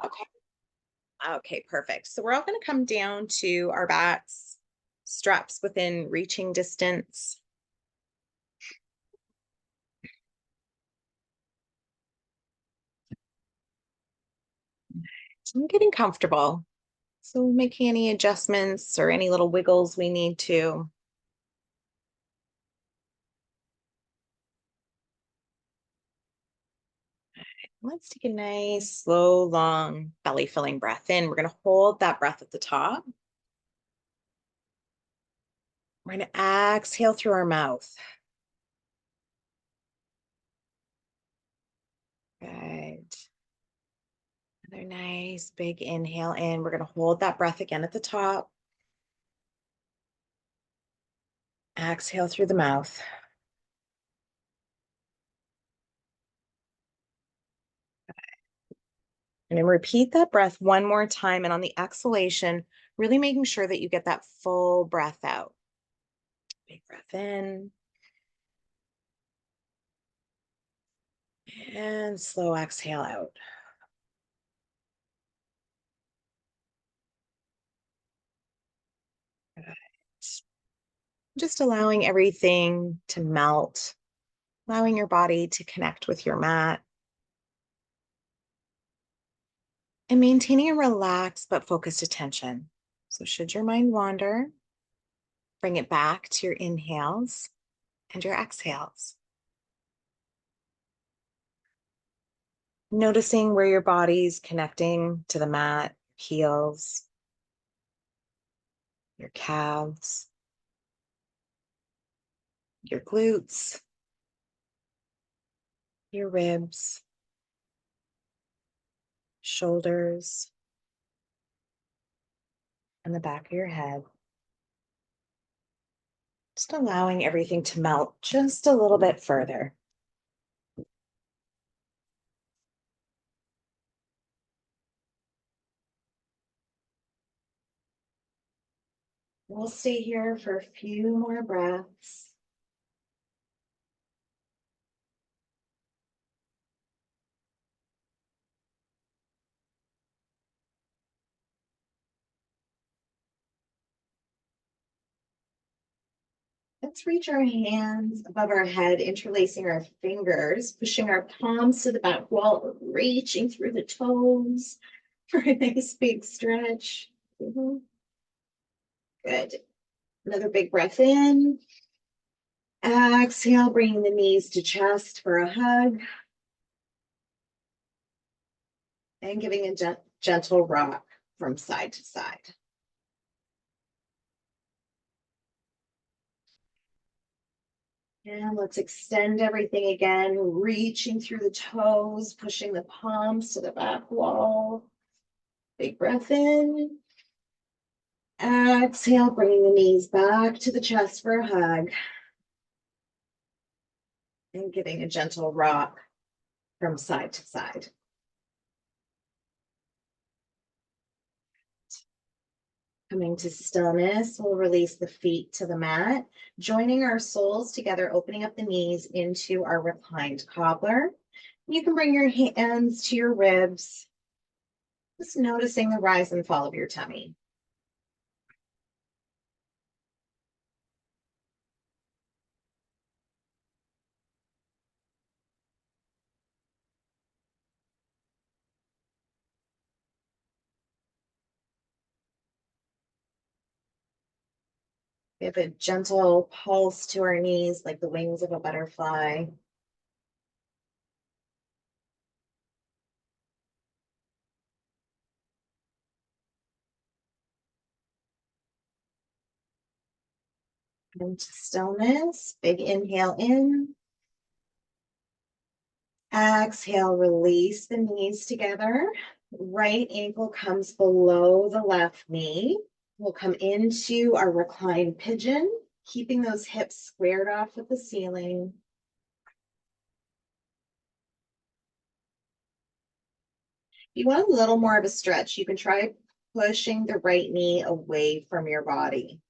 Okay. Okay, perfect. So we're all going to come down to our backs, straps within reaching distance. So I'm getting comfortable. So making any adjustments or any little wiggles we need to. Let's take a nice, slow, long belly filling breath in. We're going to hold that breath at the top. We're going to exhale through our mouth. Good. Another nice big inhale in. We're going to hold that breath again at the top. Exhale through the mouth. And then repeat that breath one more time. And on the exhalation, really making sure that you get that full breath out. Big breath in. And slow exhale out. Good. Just allowing everything to melt, allowing your body to connect with your mat. And maintaining a relaxed but focused attention. So should your mind wander, bring it back to your inhales and your exhales. Noticing where your body's connecting to the mat, heels, your calves, your glutes, your ribs, shoulders, and the back of your head. Just allowing everything to melt just a little bit further. We'll stay here for a few more breaths. Let's reach our hands above our head, interlacing our fingers, pushing our palms to the back wall, reaching through the toes for a nice big stretch. Good. Another big breath in. Exhale, bringing the knees to chest for a hug. And giving a gentle rock from side to side. And let's extend everything again, reaching through the toes, pushing the palms to the back wall. Big breath in. Exhale, bringing the knees back to the chest for a hug. And giving a gentle rock from side to side. Coming to stillness, we'll release the feet to the mat, joining our soles together, opening up the knees into our reclined cobbler. You can bring your hands to your ribs, just noticing the rise and fall of your tummy. We have a gentle pulse to our knees, like the wings of a butterfly. Into stillness, big inhale in. Exhale, release the knees together. Right ankle comes below the left knee. We'll come into our reclined pigeon, keeping those hips squared off with the ceiling. If you want a little more of a stretch, you can try pushing the right knee away from your body.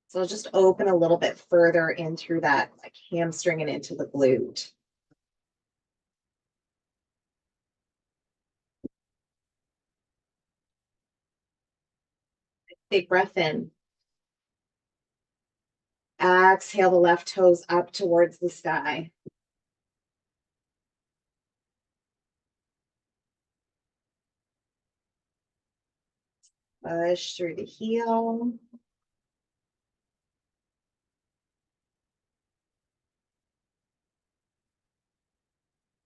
So just open a little bit further in through that like hamstring and into the glute. Big breath in. Exhale the left toes up towards the sky. Push through the heel.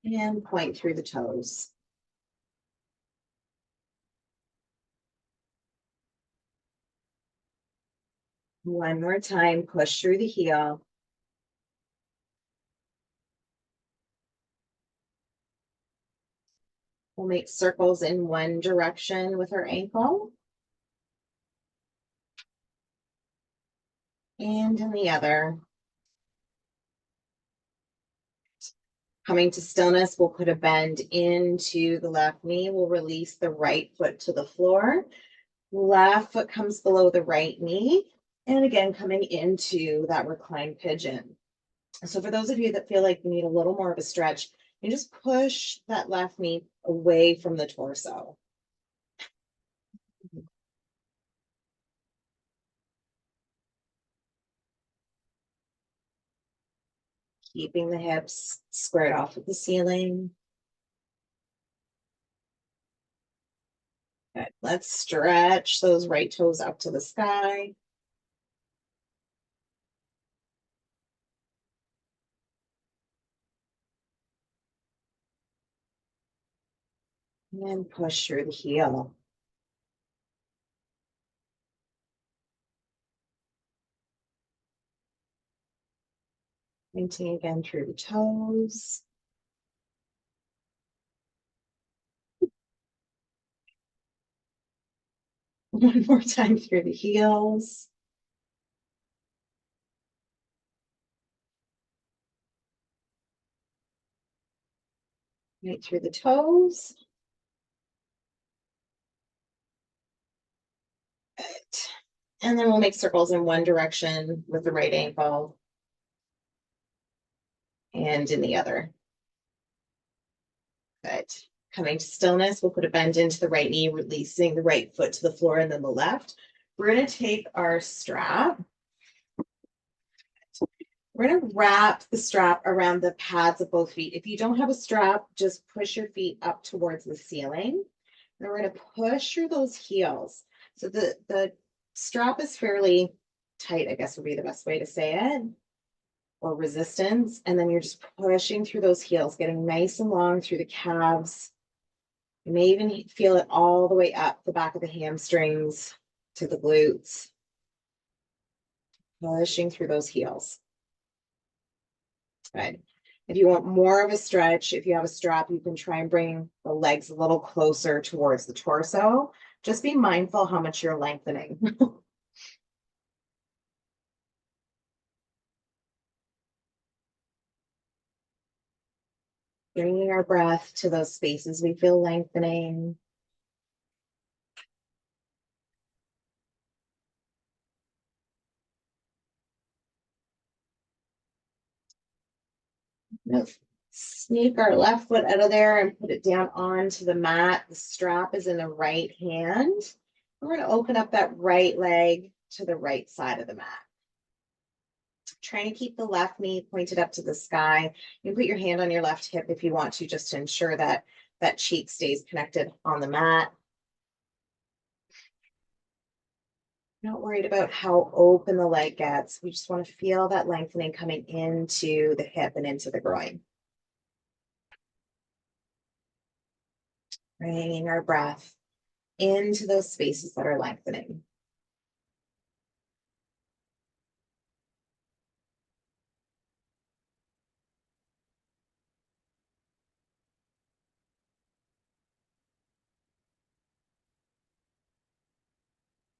And point through the toes. One more time, push through the heel. We'll make circles in one direction with our ankle. And in the other. Coming to stillness, we'll put a bend into the left knee. We'll release the right foot to the floor. Left foot comes below the right knee. And again, coming into that reclined pigeon. So for those of you that feel like you need a little more of a stretch, you just push that left knee away from the torso. Keeping the hips squared off with the ceiling. Good. Let's stretch those right toes up to the sky. And push through the heel. Pointing again through the toes. One more time through the heels. Right through the toes. Good. And then we'll make circles in one direction with the right ankle and in the other. Good. Coming to stillness, we'll put a bend into the right knee, releasing the right foot to the floor and then the left. We're going to take our strap. We're going to wrap the strap around the pads of both feet. If you don't have a strap, just push your feet up towards the ceiling. And we're going to push through those heels. So the strap is fairly tight, I guess would be the best way to say it, or resistance. And then you're just pushing through those heels, getting nice and long through the calves. You may even feel it all the way up the back of the hamstrings to the glutes. Pushing through those heels. Good. If you want more of a stretch, if you have a strap, you can try and bring the legs a little closer towards the torso. Just be mindful how much you're lengthening. Bringing our breath to those spaces we feel lengthening. Let's sneak our left foot out of there and put it down onto the mat. The strap is in the right hand. We're going to open up that right leg to the right side of the mat. Trying to keep the left knee pointed up to the sky. You can put your hand on your left hip if you want to, just to ensure that that cheek stays connected on the mat. Not worried about how open the leg gets. We just want to feel that lengthening coming into the hip and into the groin. Bringing our breath into those spaces that are lengthening.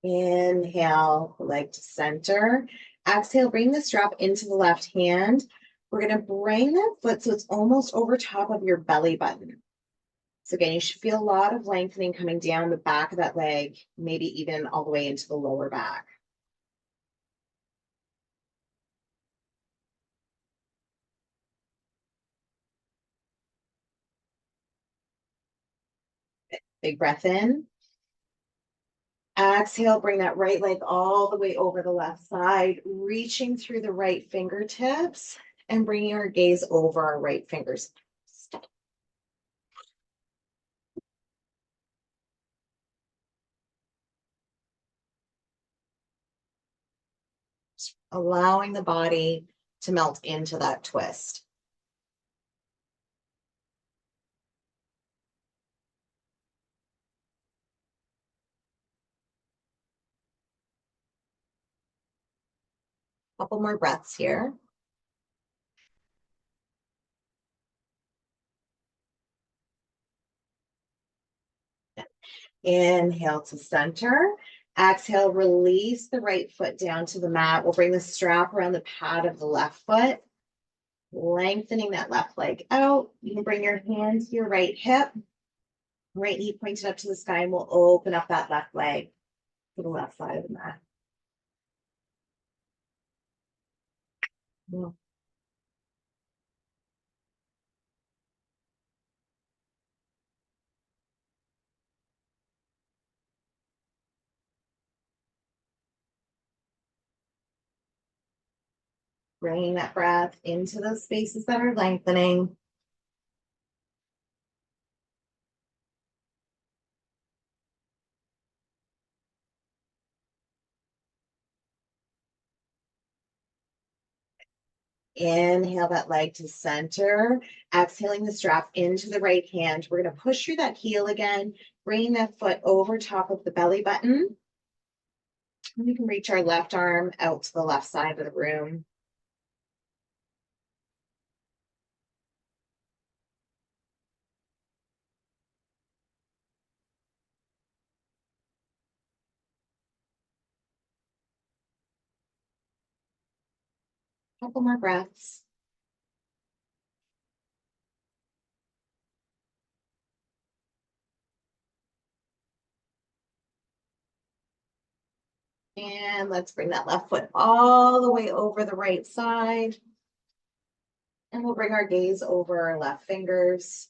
Inhale, leg to center. Exhale, bring the strap into the left hand. We're going to bring that foot so it's almost over top of your belly button. So again, you should feel a lot of lengthening coming down the back of that leg, maybe even all the way into the lower back. Big breath in. Exhale, bring that right leg all the way over the left side, reaching through the right fingertips and bringing our gaze over our right fingers. Allowing the body to melt into that twist. Couple more breaths here. Inhale to center. Exhale, release the right foot down to the mat. We'll bring the strap around the pad of the left foot, lengthening that left leg out. You can bring your hand to your right hip, right knee pointed up to the sky, and we'll open up that left leg to the left side of the mat. Bringing that breath into those spaces that are lengthening. Inhale that leg to center. Exhaling the strap into the right hand. We're going to push through that heel again, bringing that foot over top of the belly button. We can reach our left arm out to the left side of the room. Couple more breaths. And let's bring that left foot all the way over the right side. And we'll bring our gaze over our left fingers.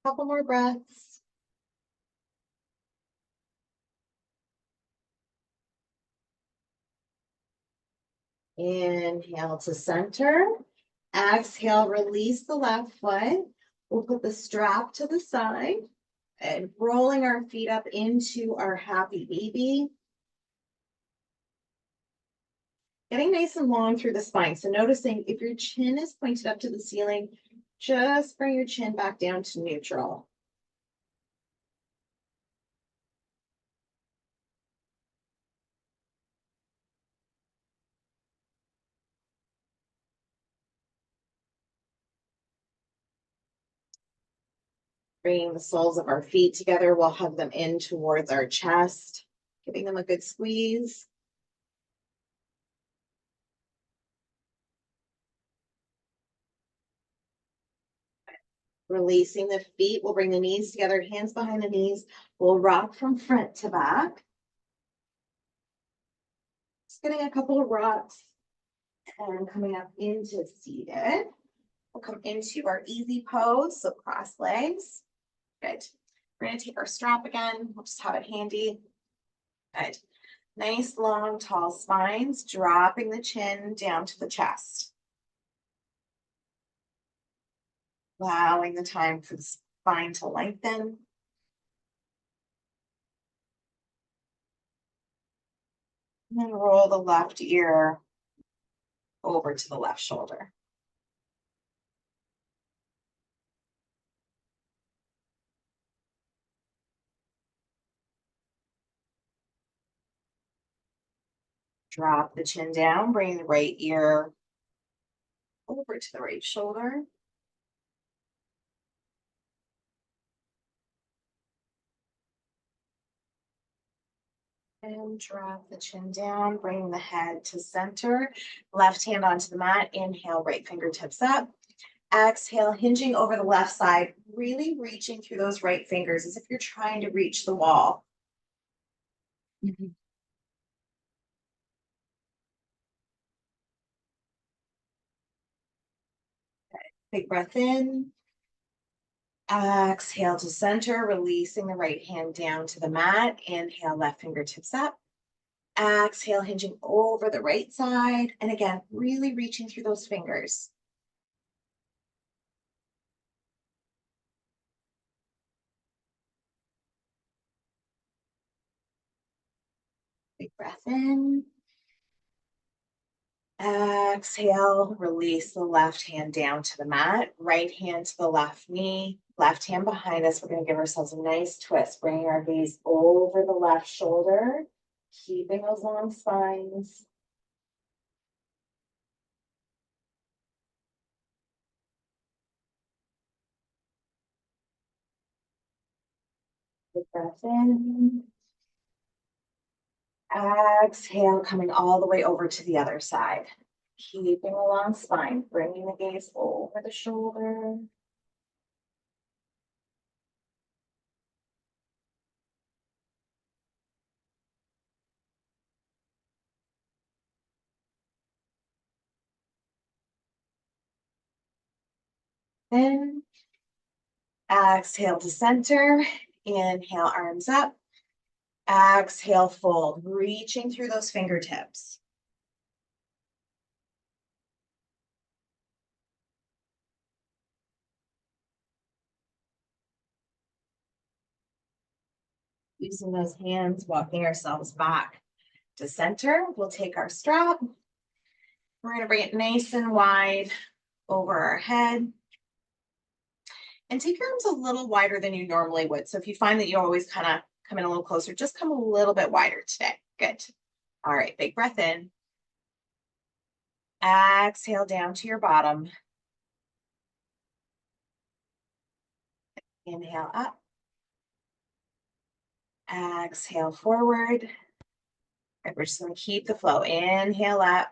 Couple more breaths. Inhale to center. Exhale, release the left foot. We'll put the strap to the side and rolling our feet up into our happy baby. Getting nice and long through the spine. So noticing if your chin is pointed up to the ceiling, just bring your chin back down to neutral. Bringing the soles of our feet together, we'll hug them in towards our chest, giving them a good squeeze. Releasing the feet, we'll bring the knees together, hands behind the knees. We'll rock from front to back. Just getting a couple of rocks and coming up into seated. We'll come into our easy pose, so cross legs. Good. We're going to take our strap again. We'll just have it handy. Good. Nice, long, tall spines, dropping the chin down to the chest. Allowing the time for the spine to lengthen. And then roll the left ear over to the left shoulder. Drop the chin down, bring the right ear over to the right shoulder. And drop the chin down, bring the head to center. Left hand onto the mat. Inhale, right fingertips up. Exhale, hinging over the left side, really reaching through those right fingers as if you're trying to reach the wall. Mhm. Big breath in. Exhale to center, releasing the right hand down to the mat. Inhale, left fingertips up. Exhale, hinging over the right side. And again, really reaching through those fingers. Big breath in. Exhale, release the left hand down to the mat, right hand to the left knee, left hand behind us. We're going to give ourselves a nice twist, bringing our gaze over the left shoulder, keeping those long spines. Big breath in. Exhale, coming all the way over to the other side. Keeping a long spine, bringing the gaze over the shoulder. Then exhale to center. Inhale, arms up. Exhale, fold, reaching through those fingertips. Using those hands, walking ourselves back to center. We'll take our strap. We're going to bring it nice and wide over our head. And take your arms a little wider than you normally would. So if you find that you always kind of come in a little closer, just come a little bit wider today. Good. All right, big breath in. Exhale down to your bottom. Inhale up. Exhale forward. Right, we're just going to keep the flow. Inhale up.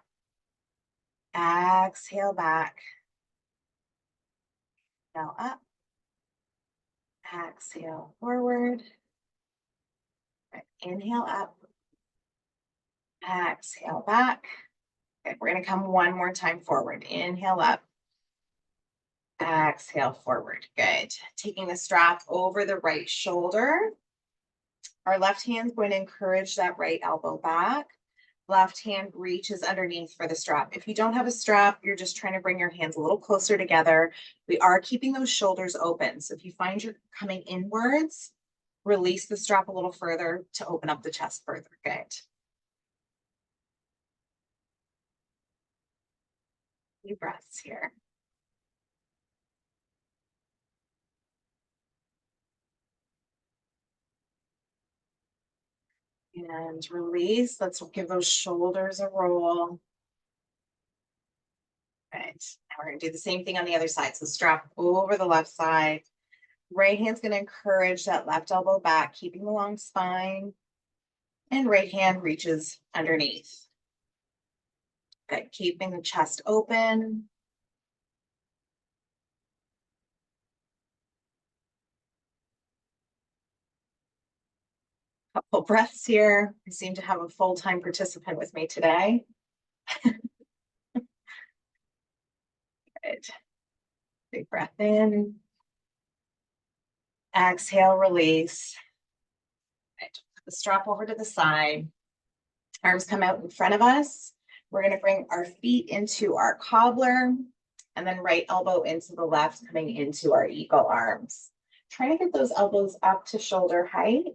Exhale back. Inhale up. Exhale forward. Right, inhale up. Exhale back. Okay, we're going to come one more time forward. Inhale up. Exhale forward. Good. Taking the strap over the right shoulder. Our left hand's going to encourage that right elbow back. Left hand reaches underneath for the strap. If you don't have a strap, you're just trying to bring your hands a little closer together. We are keeping those shoulders open. So if you find you're coming inwards, release the strap a little further to open up the chest further. Good. Few breaths here. And release. Let's give those shoulders a roll. Good. Now we're going to do the same thing on the other side. So strap over the left side. Right hand's going to encourage that left elbow back, keeping the long spine. And right hand reaches underneath. Good. Keeping the chest open. Couple breaths here. I seem to have a full-time participant with me today. Good. Big breath in. Exhale, release. Good. Put the strap over to the side. Arms come out in front of us. We're going to bring our feet into our cobbler and then right elbow into the left, coming into our eagle arms. Trying to get those elbows up to shoulder height.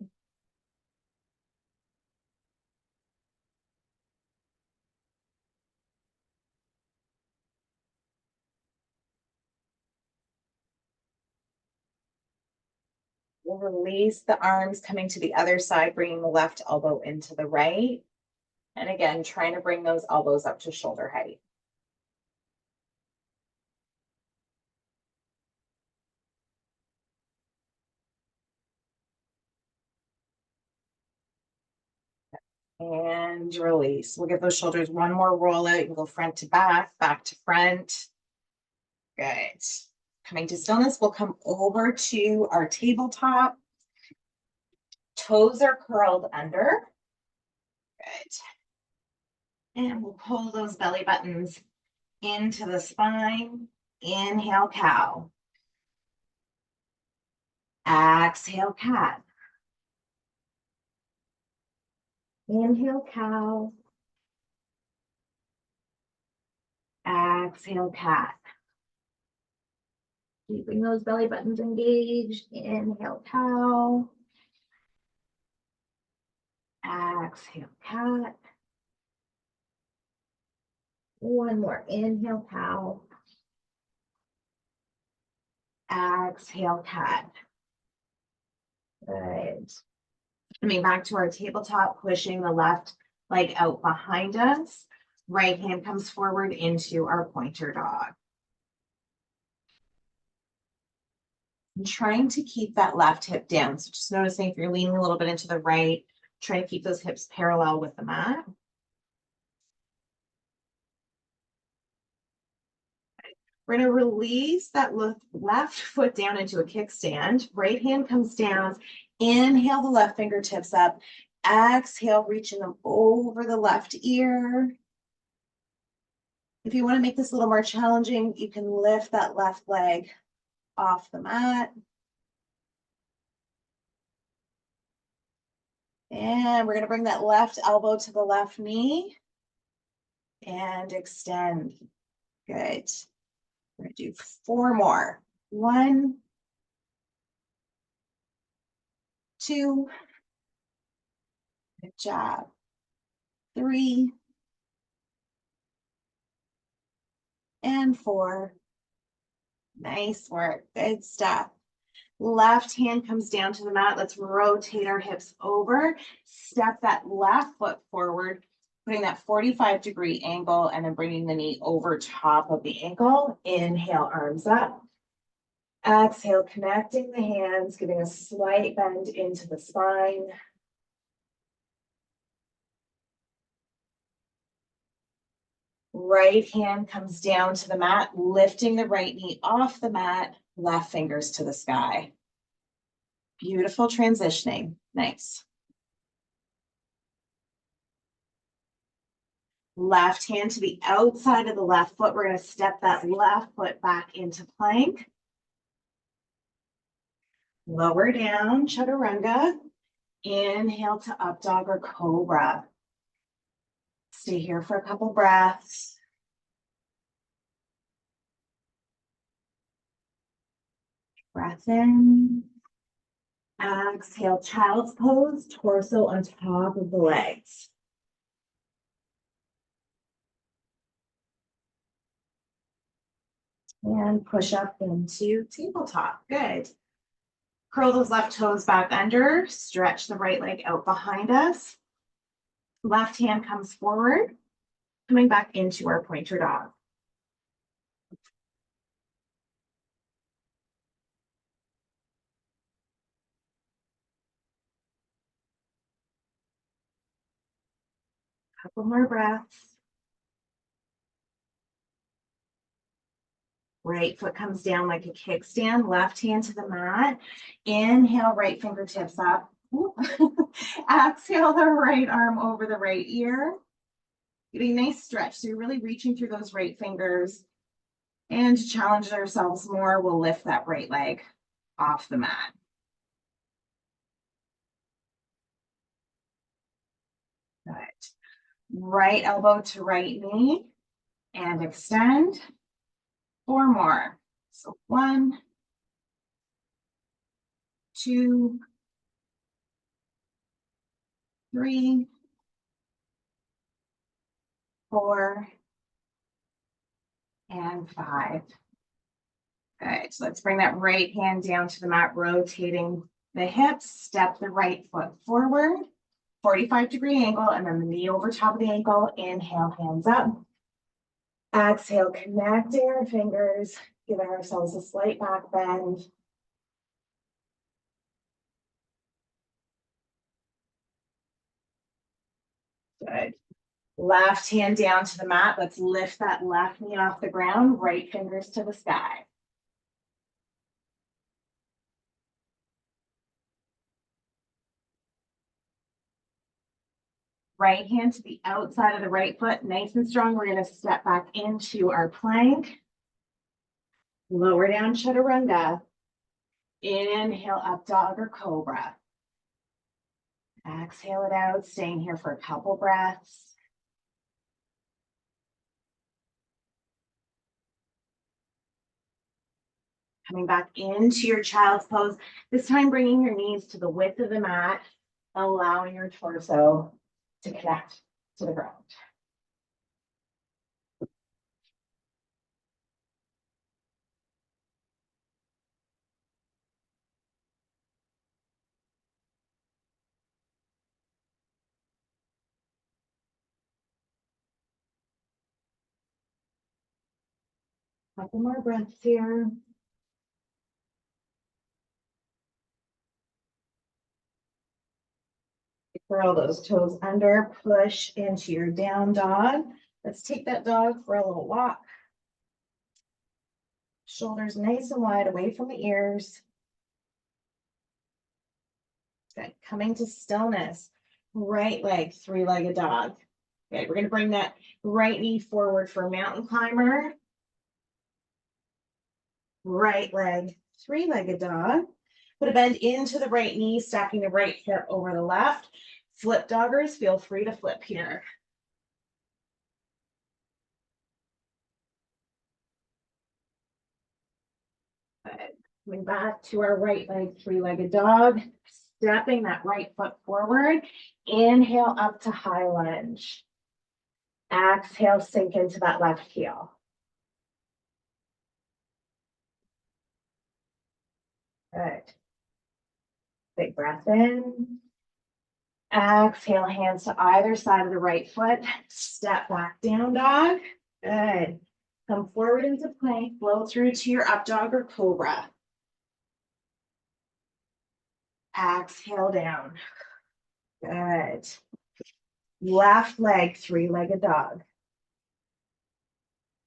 We'll release the arms coming to the other side, bringing the left elbow into the right. And again, trying to bring those elbows up to shoulder height. And release. We'll give those shoulders one more roll out. You can go front to back, back to front. Good. Coming to stillness, we'll come over to our tabletop. Toes are curled under. Good. And we'll pull those belly buttons into the spine. Inhale, cow. Exhale, cat. Inhale, cow. Exhale, cat. Keeping those belly buttons engaged. Inhale, cow. Exhale, cat. One more. Inhale, cow. Exhale, cat. Good. Coming back to our tabletop, pushing the left leg out behind us. Right hand comes forward into our pointer dog. And trying to keep that left hip down. So just noticing if you're leaning a little bit into the right, try to keep those hips parallel with the mat. We're going to release that left foot down into a kickstand. Right hand comes down. Inhale the left fingertips up. Exhale, reaching them over the left ear. If you want to make this a little more challenging, you can lift that left leg off the mat. And we're going to bring that left elbow to the left knee and extend. Good. We're going to do 4 more. 1, 2, good job. 3, and 4. Nice work. Good stuff. Left hand comes down to the mat. Let's rotate our hips over. Step that left foot forward, putting that 45-degree angle and then bringing the knee over top of the ankle. Inhale, arms up. Exhale, connecting the hands, giving a slight bend into the spine. Right hand comes down to the mat, lifting the right knee off the mat, left fingers to the sky. Beautiful transitioning. Nice. Left hand to the outside of the left foot. We're going to step that left foot back into plank. Lower down, chaturanga. Inhale to up dog or cobra. Stay here for a couple breaths. Breath in. Exhale, child's pose, torso on top of the legs. And push up into tabletop. Good. Curl those left toes back under. Stretch the right leg out behind us. Left hand comes forward. Coming back into our pointer dog. Couple more breaths. Right foot comes down like a kickstand, left hand to the mat. Inhale, right fingertips up. Exhale the right arm over the right ear. Getting a nice stretch. So you're really reaching through those right fingers. And to challenge ourselves more, we'll lift that right leg off the mat. Good. Right elbow to right knee and extend. 4 more. So 1, 2, 3, 4, and 5. Good. So let's bring that right hand down to the mat, rotating the hips. Step the right foot forward, 45-degree angle, and then the knee over top of the ankle. Inhale, hands up. Exhale, connecting our fingers, giving ourselves a slight back bend. Good. Left hand down to the mat. Let's lift that left knee off the ground, right fingers to the sky. Right hand to the outside of the right foot, nice and strong. We're going to step back into our plank. Lower down chaturanga. Inhale, up dog or cobra. Exhale it out, staying here for a couple breaths. Coming back into your child's pose, this time bringing your knees to the width of the mat, allowing your torso to connect to the ground. Couple more breaths here. Curl those toes under, push into your down dog. Let's take that dog for a little walk. Shoulders nice and wide away from the ears. Good. Coming to stillness. Right leg, three-legged dog. Okay, we're going to bring that right knee forward for a mountain climber. Right leg, three-legged dog. Put a bend into the right knee, stacking the right hip over the left. Flip doggers, feel free to flip here. Good. Coming back to our right leg, three-legged dog. Stepping that right foot forward. Inhale up to high lunge. Exhale, sink into that left heel. Good. Big breath in. Exhale, hands to either side of the right foot. Step back, down dog. Good. Come forward into plank. Flow through to your up dog or cobra. Exhale down. Good. Left leg, three-legged dog.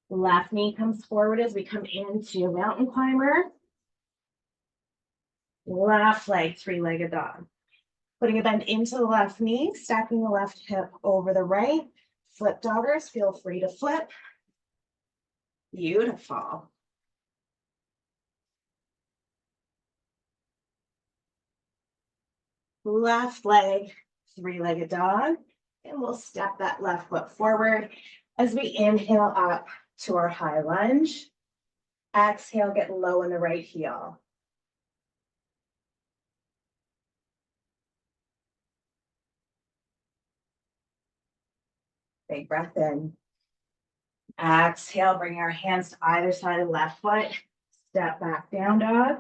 Left knee comes forward as we come into a mountain climber. Left leg, three-legged dog. Putting a bend into the left knee, stacking the left hip over the right. Flip doggers, feel free to flip. Beautiful. Left leg, three-legged dog. And we'll step that left foot forward as we inhale up to our high lunge. Exhale, get low in the right heel. Big breath in. Exhale, bring our hands to either side of the left foot. Step back, down dog.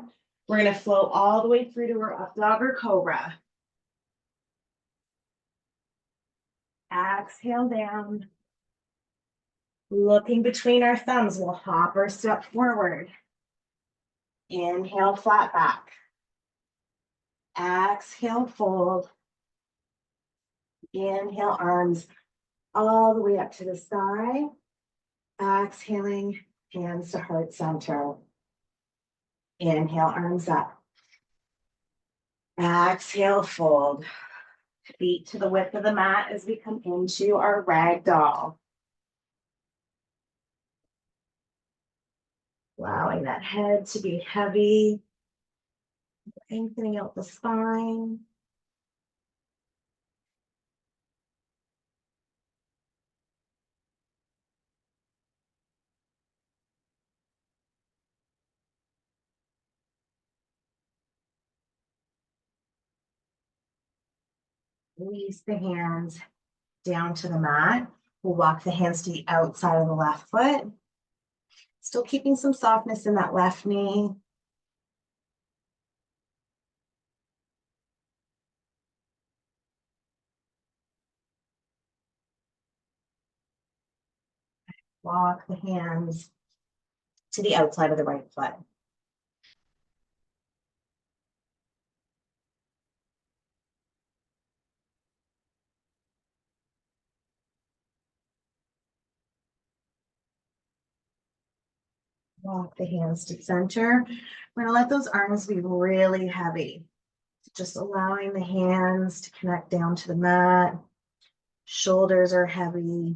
We're going to flow all the way through to our up dog or cobra. Exhale down. Looking between our thumbs, we'll hop or step forward. Inhale, flat back. Exhale, fold. Inhale, arms all the way up to the sky. Exhaling, hands to heart center. Inhale, arms up. Exhale, fold. Feet to the width of the mat as we come into our rag doll. Allowing that head to be heavy. Lengthening out the spine. Release the hands down to the mat. We'll walk the hands to the outside of the left foot. Still keeping some softness in that left knee. Walk the hands to the outside of the right foot. Walk the hands to center. We're gonna let those arms be really heavy. Just allowing the hands to connect down to the mat. Shoulders are heavy.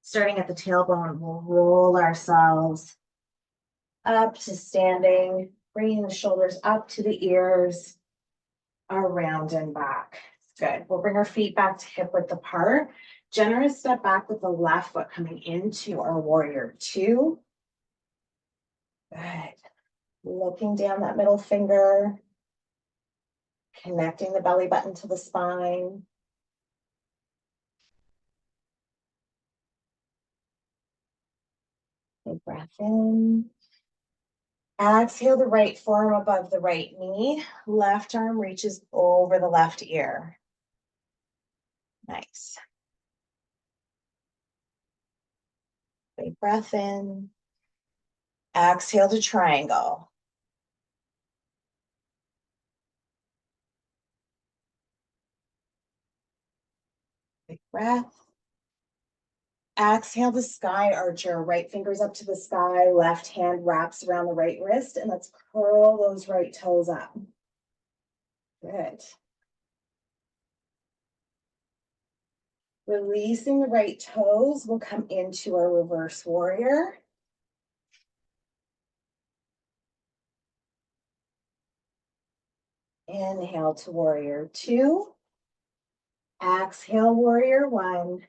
Starting at the tailbone, we'll roll ourselves up to standing, bringing the shoulders up to the ears, around and back. Good. We'll bring our feet back to hip width apart. Generous step back with the left foot coming into our warrior two. Good. Looking down that middle finger, connecting the belly button to the spine. Big breath in. Exhale the right forearm above the right knee. Left arm reaches over the left ear. Nice. Big breath in. Exhale to triangle. Big breath. Exhale the sky archer. Right fingers up to the sky. Left hand wraps around the right wrist. And let's curl those right toes up. Good. Releasing the right toes, we'll come into our reverse warrior. Inhale to warrior two. Exhale, warrior one.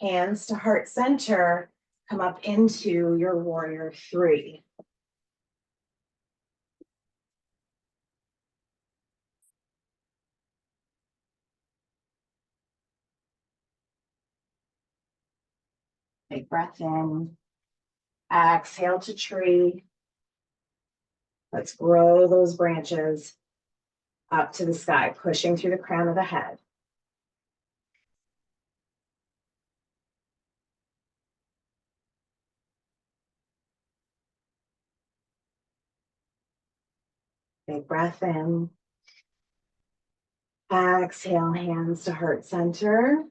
Hands to heart center. Come up into your warrior three. Big breath in. Exhale to tree. Let's grow those branches up to the sky, pushing through the crown of the head. Big breath in. Exhale, hands to heart center.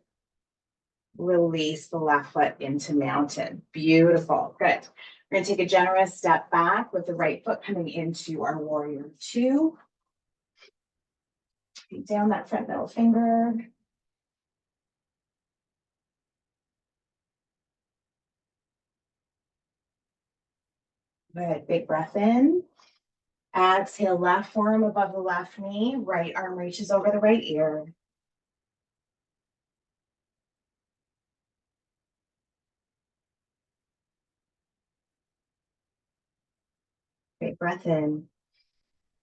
Release the left foot into mountain. Beautiful. Good. We're going to take a generous step back with the right foot coming into our warrior two. Take down that front middle finger. Good. Big breath in. Exhale, left forearm above the left knee. Right arm reaches over the right ear. Big breath in.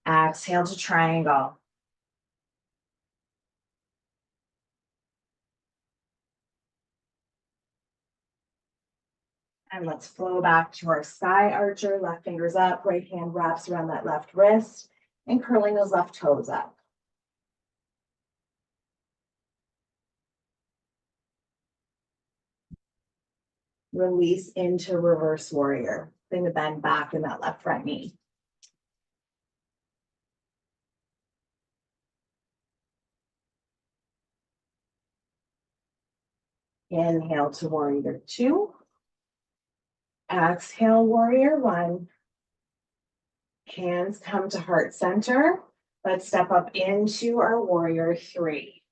Exhale to triangle. And let's flow back to our sky archer. Left fingers up, right hand wraps around that left wrist, and curling those left toes up. Release into reverse warrior. Bring the bend back in that left front knee. Inhale to warrior two. Exhale, warrior one. Hands come to heart center. Let's step up into our warrior three.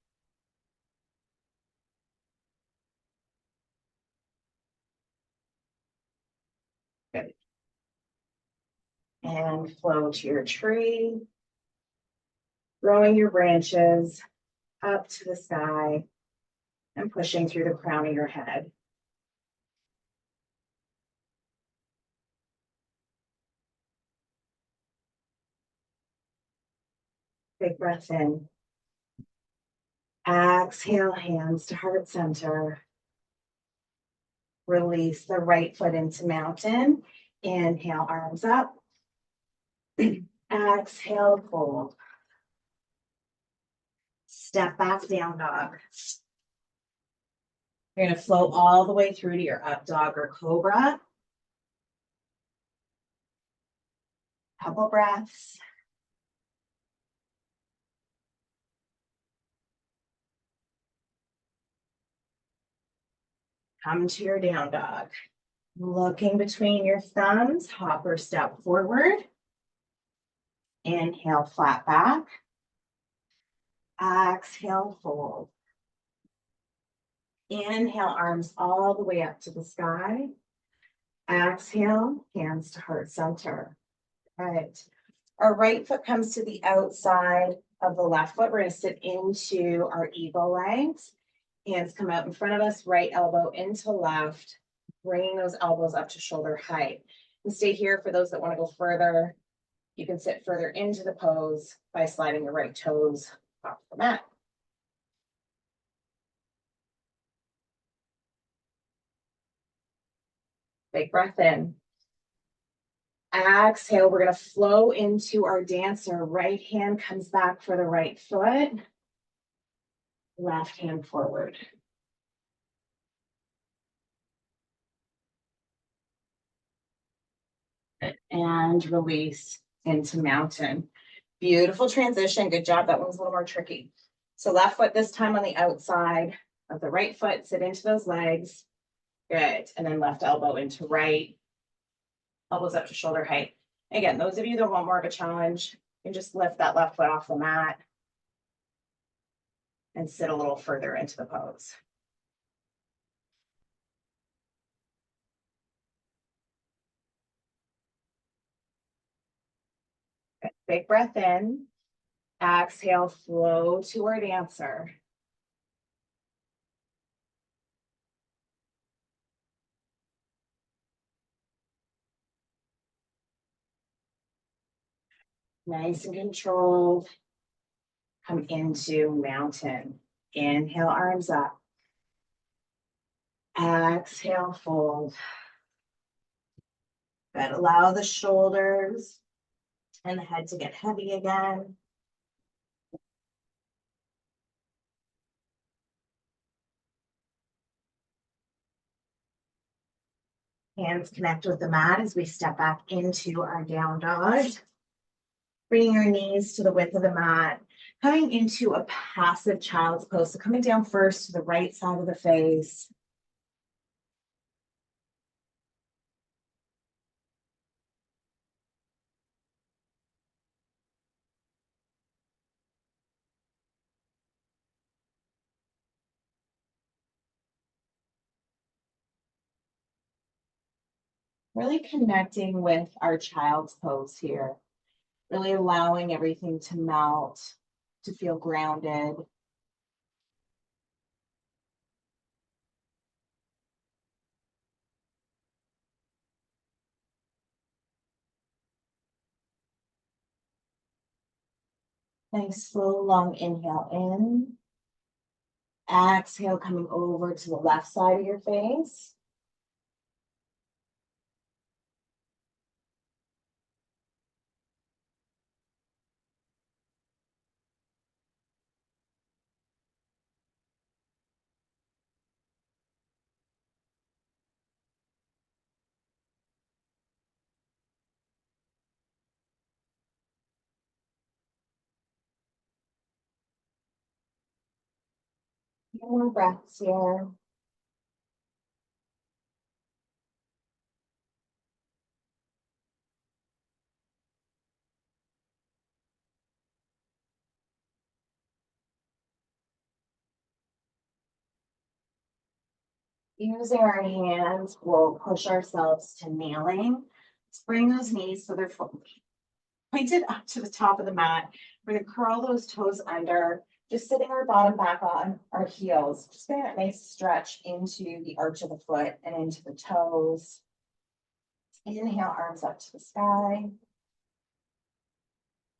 Good. And flow to your tree. Growing your branches up to the sky and pushing through the crown of your head. Big breath in. Exhale, hands to heart center. Release the right foot into mountain. Inhale, arms up. Exhale, fold. Step back, down dog. You're going to flow all the way through to your up dog or cobra. Couple breaths. Come to your down dog. Looking between your thumbs, hop or step forward. Inhale, flat back. Exhale, fold. Inhale, arms all the way up to the sky. Exhale, hands to heart center. All right. Our right foot comes to the outside of the left foot. We're going to sit into our eagle legs. Hands come out in front of us, right elbow into left, bringing those elbows up to shoulder height. And stay here for those that want to go further. You can sit further into the pose by sliding the right toes off the mat. Big breath in. Exhale, we're going to flow into our dancer. Right hand comes back for the right foot. Left hand forward. And release into mountain. Beautiful transition. Good job. That one was a little more tricky. So left foot this time on the outside of the right foot. Sit into those legs. Good. And then left elbow into right. Elbows up to shoulder height. Again, those of you that want more of a challenge, you can just lift that left foot off the mat and sit a little further into the pose. Good. Big breath in. Exhale, flow to our dancer. Nice and controlled. Come into mountain. Inhale, arms up. Exhale, fold. Good. Allow the shoulders and the head to get heavy again. Hands connect with the mat as we step back into our down dog. Bringing your knees to the width of the mat. Coming into a passive child's pose. So coming down first to the right side of the face. Really connecting with our child's pose here. Really allowing everything to melt, to feel grounded. Nice slow, long inhale in. Exhale, coming over to the left side of your face. More breaths here. Using our hands, we'll push ourselves to kneeling. Let's bring those knees so they're pointed up to the top of the mat. We're going to curl those toes under, just sitting our bottom back on our heels. Just getting that nice stretch into the arch of the foot and into the toes. Inhale, arms up to the sky.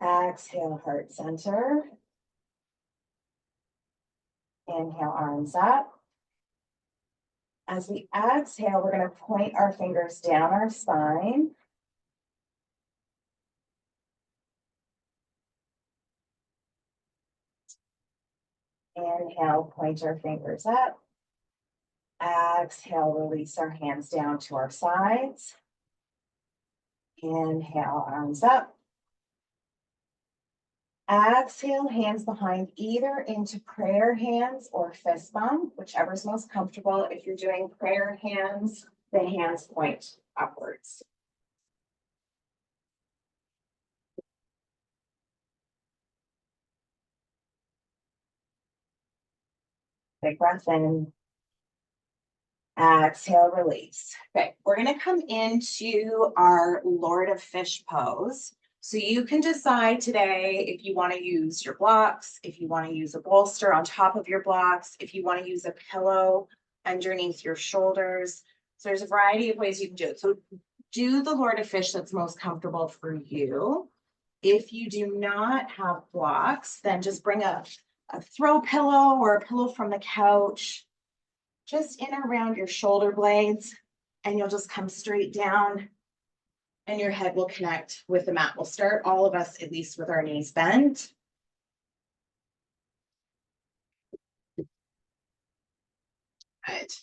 Exhale, heart center. Inhale, arms up. As we exhale, we're going to point our fingers down our spine. Inhale, point our fingers up. Exhale, release our hands down to our sides. Inhale, arms up. Exhale, hands behind, either into prayer hands or fist bump, whichever is most comfortable. If you're doing prayer hands, the hands point upwards. Big breath in. Exhale, release. Okay, we're going to come into our Lord of Fish pose. So you can decide today if you want to use your blocks, if you want to use a bolster on top of your blocks, if you want to use a pillow underneath your shoulders. So there's a variety of ways you can do it. So do the Lord of Fish that's most comfortable for you. If you do not have blocks, then just bring a throw pillow or a pillow from the couch just in around your shoulder blades, and you'll just come straight down and your head will connect with the mat. We'll start, all of us, at least with our knees bent. Good.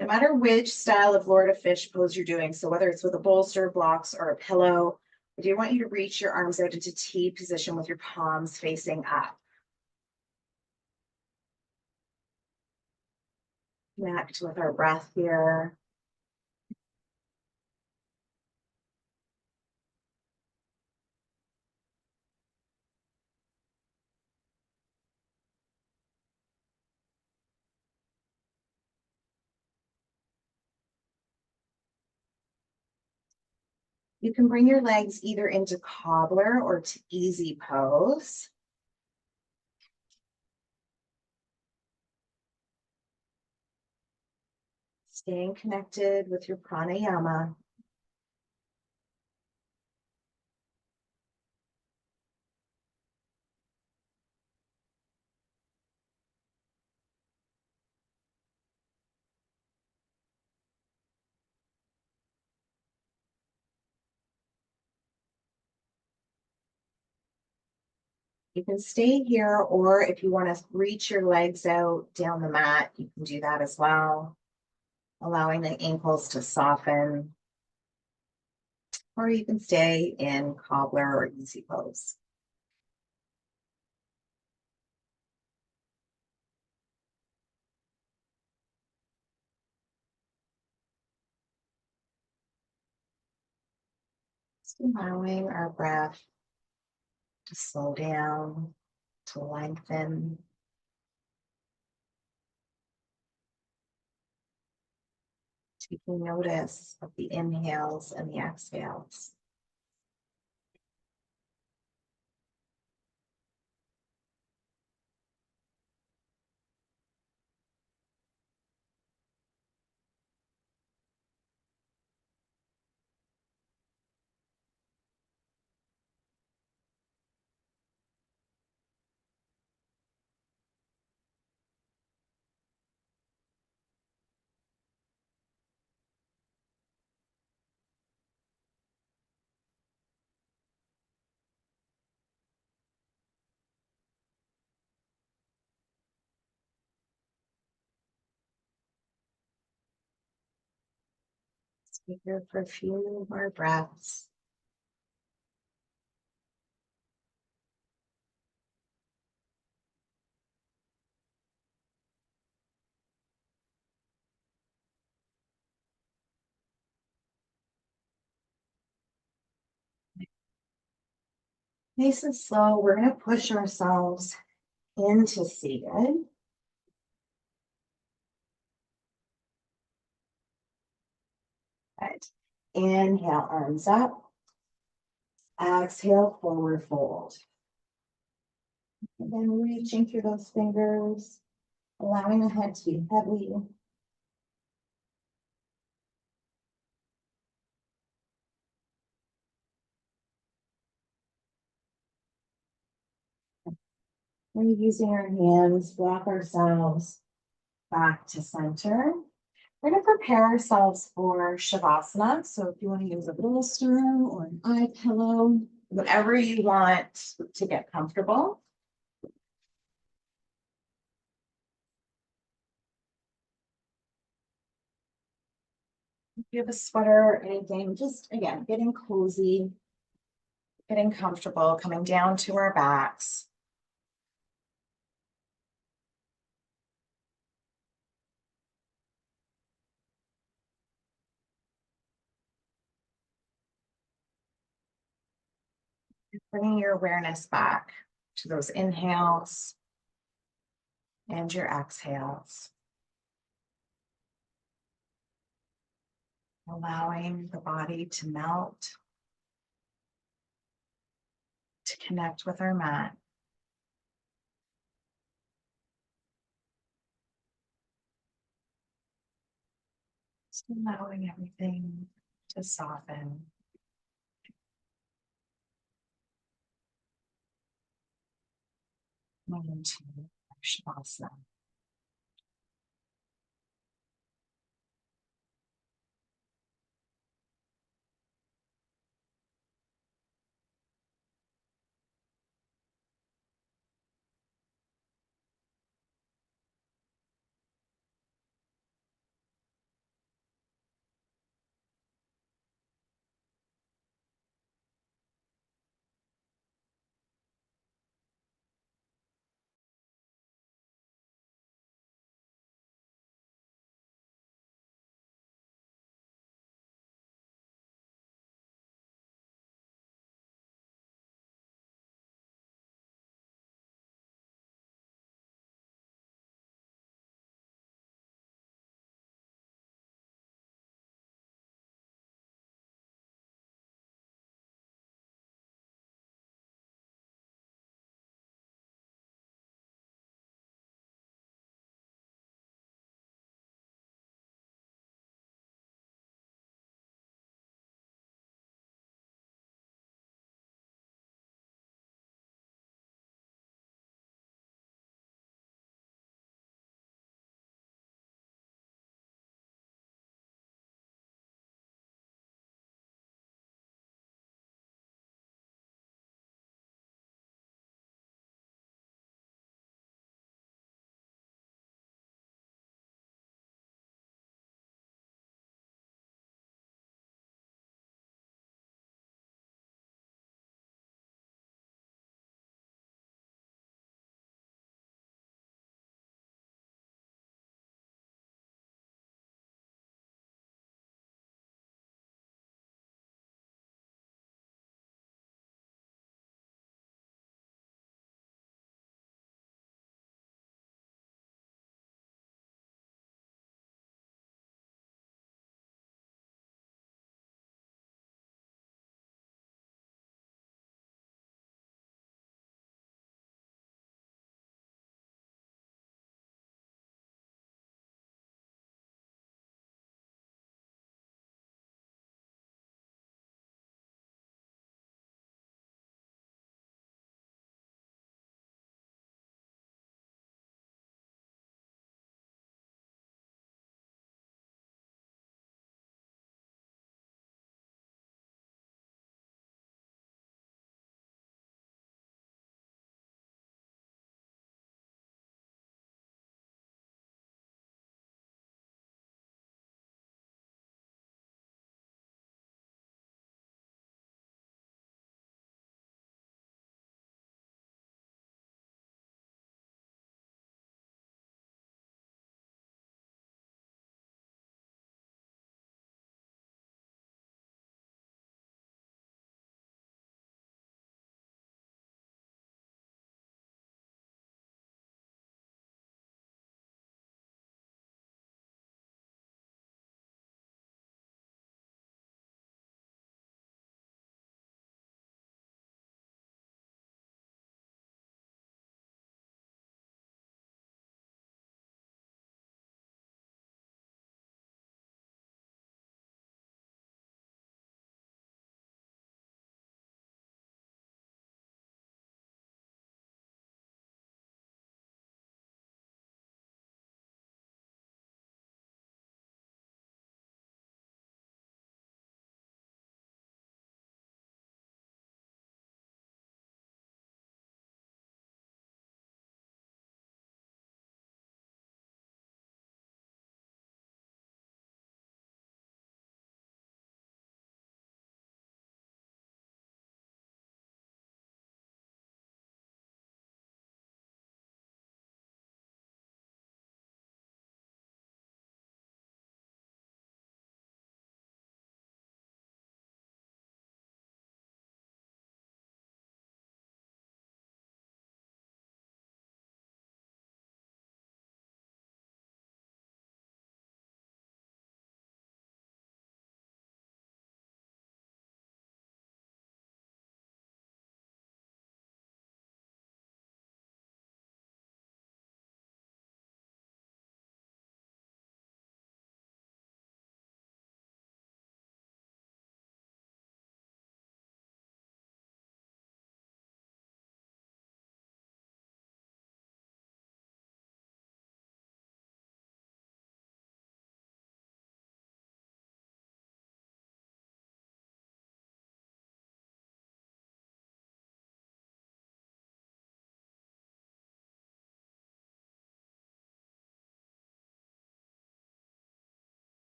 No matter which style of Lord of Fish pose you're doing, so whether it's with a bolster, blocks, or a pillow, I do want you to reach your arms out into T position with your palms facing up. Connect with our breath here. You can bring your legs either into cobbler or to easy pose. Staying connected with your pranayama. You can stay here, or if you want to reach your legs out down the mat, you can do that as well, allowing the ankles to soften, or you can stay in cobbler or easy pose. Just allowing our breath to slow down, to lengthen. Taking notice of the inhales and the exhales. Stay here for a few more breaths. Nice and slow, we're going to push ourselves into seated. Good. Inhale, arms up. Exhale, forward fold. And then reaching through those fingers, allowing the head to be heavy. And using our hands, walk ourselves back to center. We're going to prepare ourselves for Shavasana. So if you want to use a bolster or an eye pillow, whatever you want to get comfortable. If you have a sweater or anything, just again, getting cozy, getting comfortable, coming down to our backs. Bringing your awareness back to those inhales and your exhales. Allowing the body to melt, to connect with our mat. Just allowing everything to soften. Into Shavasana.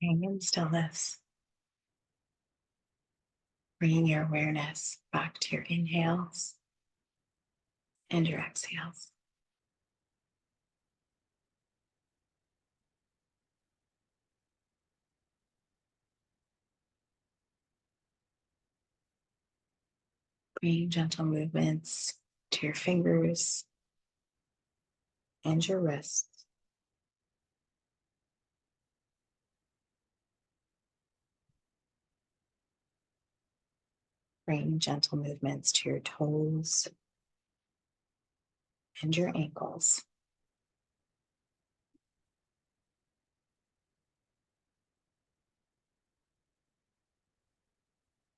Being in stillness, bringing your awareness back to your inhales and your exhales. Bringing gentle movements to your fingers and your wrists. Bringing gentle movements to your toes and your ankles.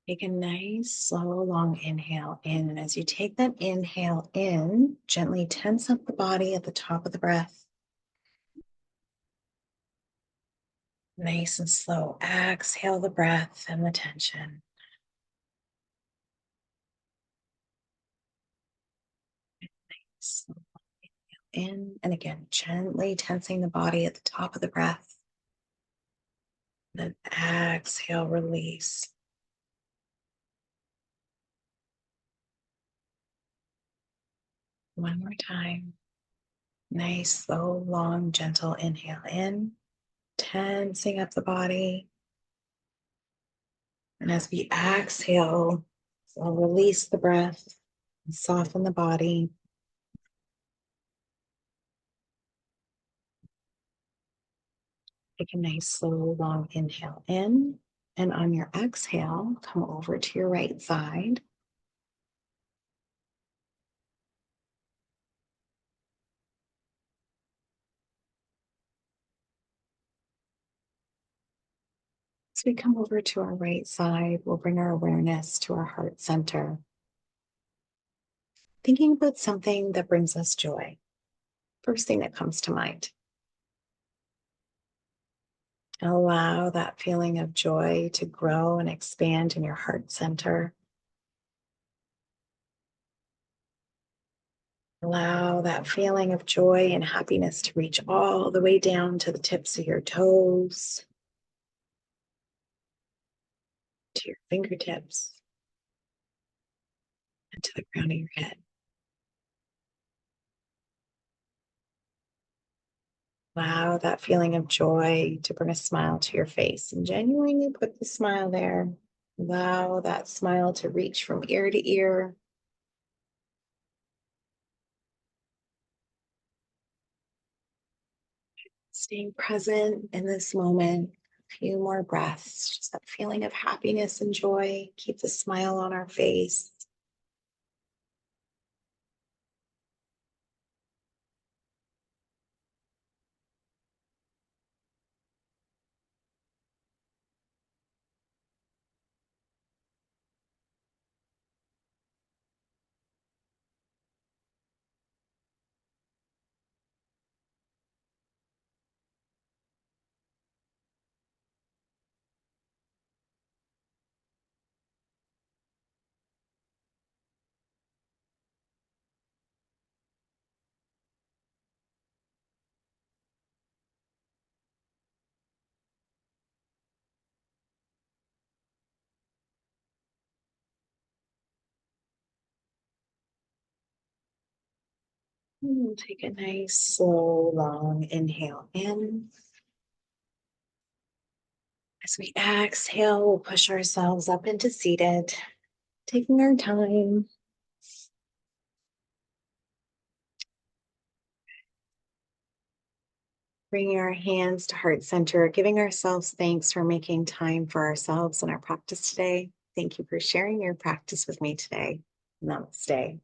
Take a nice, slow, long inhale in. And as you take that inhale in, gently tense up the body at the top of the breath. Nice and slow. Exhale the breath and the tension. Slow in. And again, gently tensing the body at the top of the breath. Then exhale, release. One more time. Nice, slow, long, gentle inhale in, tensing up the body. And as we exhale, we'll release the breath and soften the body. Take a nice, slow, long inhale in. And on your exhale, come over to your right side. As we come over to our right side, we'll bring our awareness to our heart center. Thinking about something that brings us joy. First thing that comes to mind. Allow that feeling of joy to grow and expand in your heart center. Allow that feeling of joy and happiness to reach all the way down to the tips of your toes, to your fingertips, and to the crown of your head. Allow that feeling of joy to bring a smile to your face and genuinely put the smile there. Allow that smile to reach from ear to ear. Staying present in this moment. A few more breaths, just that feeling of happiness and joy. Keep the smile on our face. Take a nice, slow, long inhale in. As we exhale, we'll push ourselves up into seated, taking our time. Bringing our hands to heart center, giving ourselves thanks for making time for ourselves in our practice today. Thank you for sharing your practice with me today. Namaste.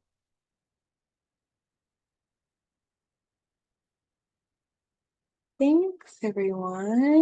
Thanks, everyone.